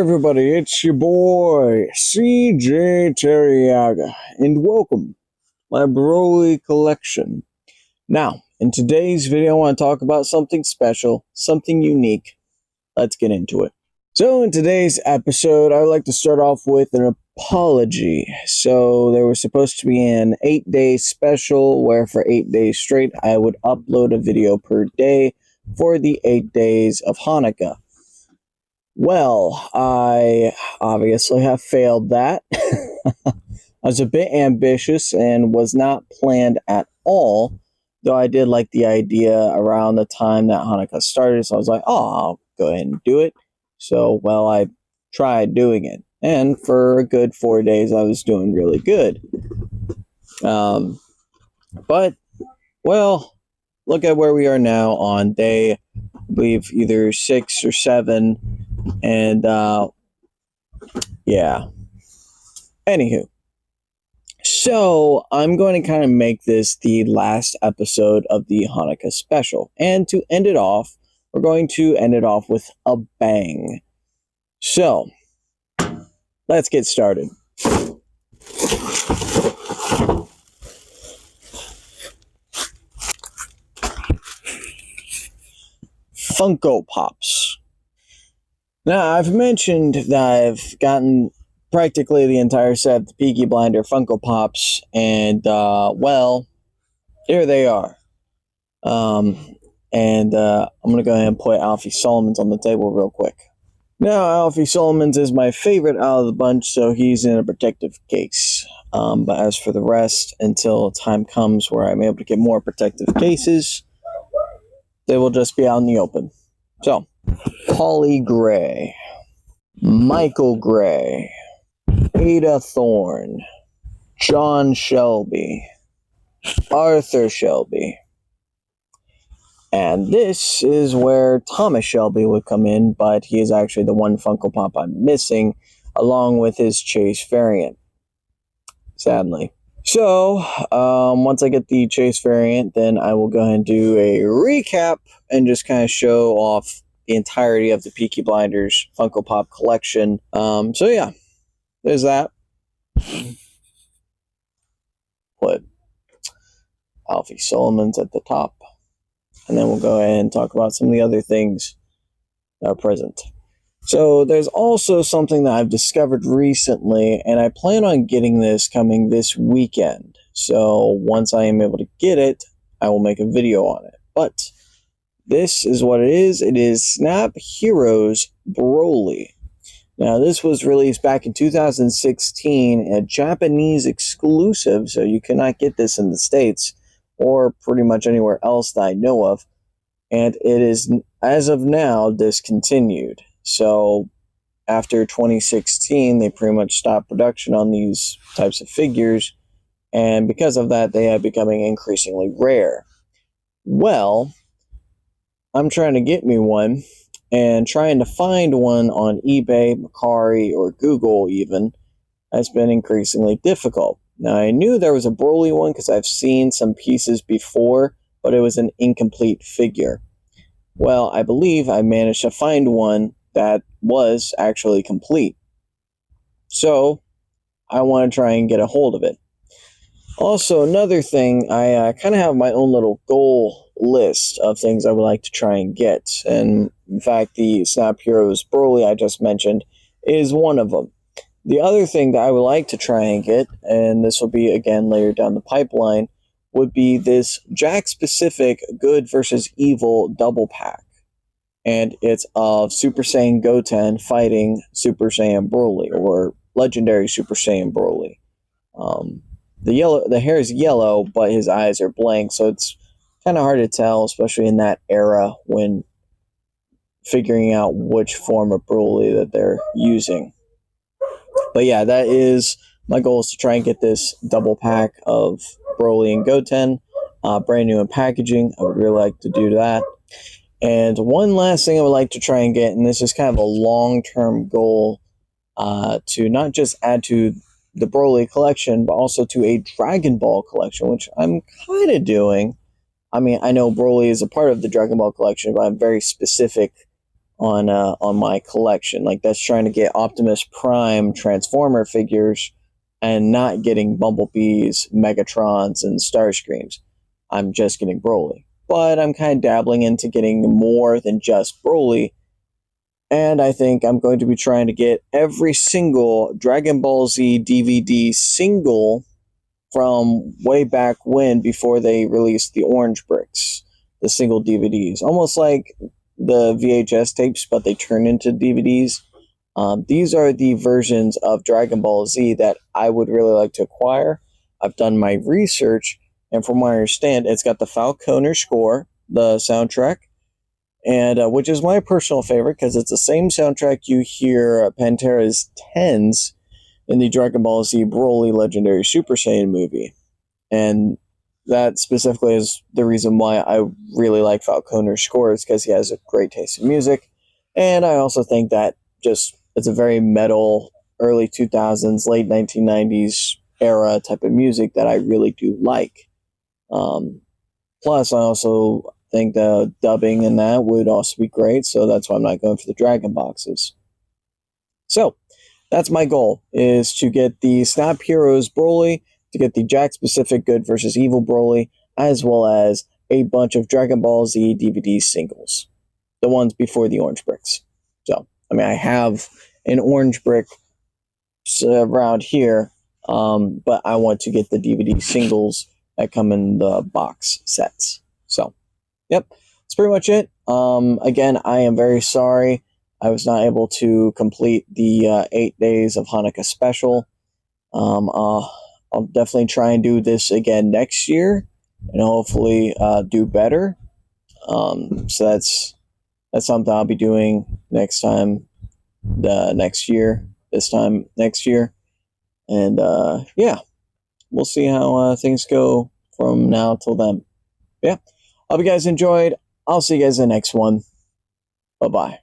everybody, it's your boy, CJ Terriaga, and welcome to my Broly collection. Now, in today's video, I want to talk about something special, something unique. Let's get into it. So, in today's episode, I would like to start off with an apology. So, there was supposed to be an 8-day special where for 8 days straight, I would upload a video per day for the 8 days of Hanukkah. Well, I obviously have failed that. I was a bit ambitious and was not planned at all, though I did like the idea around the time that Hanukkah started, so I was like, oh, I'll go ahead and do it. So, well, I tried doing it, and for a good 4 days, I was doing really good. But, well, look at where we are now on day, I believe, either 6 or 7. And, yeah. Anywho. So, I'm going to kind of make this the last episode of the Hanukkah special. And to end it off, we're going to end it off with a bang. So, let's get started. Funko Pops. Now, I've mentioned that I've gotten practically the entire set of the Peaky Blinder Funko Pops, and, well, here they are. I'm going to go ahead and put Alfie Solomons on the table real quick. Now, Alfie Solomons is my favorite out of the bunch, so he's in a protective case. But as for the rest, until time comes where I'm able to get more protective cases, they will just be out in the open. So, Polly Gray, Michael Gray, Ada Thorne, John Shelby, Arthur Shelby. And this is where Thomas Shelby would come in, but he is actually the one Funko Pop I'm missing, along with his Chase variant, sadly. So, once I get the Chase variant, then I will go ahead and do a recap and just kind of show off the entirety of the Peaky Blinders Funko Pop collection. So yeah, there's that. Put Alfie Solomons at the top. And then we'll go ahead and talk about some of the other things that are present. So there's also something that I've discovered recently, and I plan on getting this coming this weekend. So once I am able to get it, I will make a video on it. But this is what it is. It is Snap Heroes Broly. Now, this was released back in 2016, a Japanese exclusive, so you cannot get this in the States or pretty much anywhere else that I know of. And it is, as of now, discontinued. So, after 2016, they pretty much stopped production on these types of figures, and because of that, they are becoming increasingly rare. Well, I'm trying to get me one, and trying to find one on eBay, Mercari, or Google even, has been increasingly difficult. Now, I knew there was a Broly one because I've seen some pieces before, but it was an incomplete figure. Well, I believe I managed to find one that was actually complete. So, I want to try and get a hold of it. Also, another thing, I kind of have my own little goal list of things I would like to try and get. And, in fact, the Snap Heroes Broly I just mentioned is one of them. The other thing that I would like to try and get, and this will be, again, later down the pipeline, would be this Jack-specific Good versus Evil double pack. And it's of Super Saiyan Goten fighting Super Saiyan Broly, or Legendary Super Saiyan Broly. The hair is yellow, but his eyes are blank, so it's kind of hard to tell, especially in that era when figuring out which form of Broly that they're using. But yeah, that is my goal, is to try and get this double pack of Broly and Goten, brand new in packaging. I would really like to do that. And one last thing I would like to try and get, and this is kind of a long-term goal, to not just add to the Broly collection, but also to a Dragon Ball collection, which I'm kind of doing. I mean, I know Broly is a part of the Dragon Ball collection, but I'm very specific on my collection. Like that's trying to get Optimus Prime Transformer figures and not getting Bumblebees, Megatrons, and Starscreams. I'm just getting Broly. But I'm kind of dabbling into getting more than just Broly. And I think I'm going to be trying to get every single Dragon Ball Z DVD single from way back when, before they released the Orange Bricks, the single DVDs. Almost like the VHS tapes, but they turn into DVDs. These are the versions of Dragon Ball Z that I would really like to acquire. I've done my research, and from what I understand, it's got the Falconer score, the soundtrack, and which is my personal favorite because it's the same soundtrack you hear Pantera's Tens in the Dragon Ball Z Broly Legendary Super Saiyan movie. And that specifically is the reason why I really like Falconer's scores, because he has a great taste in music. And I also think that just it's a very metal, early 2000s, late 1990s era type of music that I really do like. Plus, I also think the dubbing in that would also be great, so that's why I'm not going for the Dragon boxes. So, that's my goal, is to get the Snap Heroes Broly, to get the Jack Specific Good versus Evil Broly, as well as a bunch of Dragon Ball Z DVD singles. The ones before the Orange Bricks. So, I mean, I have an Orange Brick around here, but I want to get the DVD singles that come in the box sets. So, yep, that's pretty much it. Again, I am very sorry I was not able to complete the 8 days of Hanukkah special. I'll definitely try and do this again next year, and hopefully do better. So that's something I'll be doing next time, this time next year. And yeah, we'll see how things go from now till then. Yeah, hope you guys enjoyed. I'll see you guys in the next one. Bye-bye.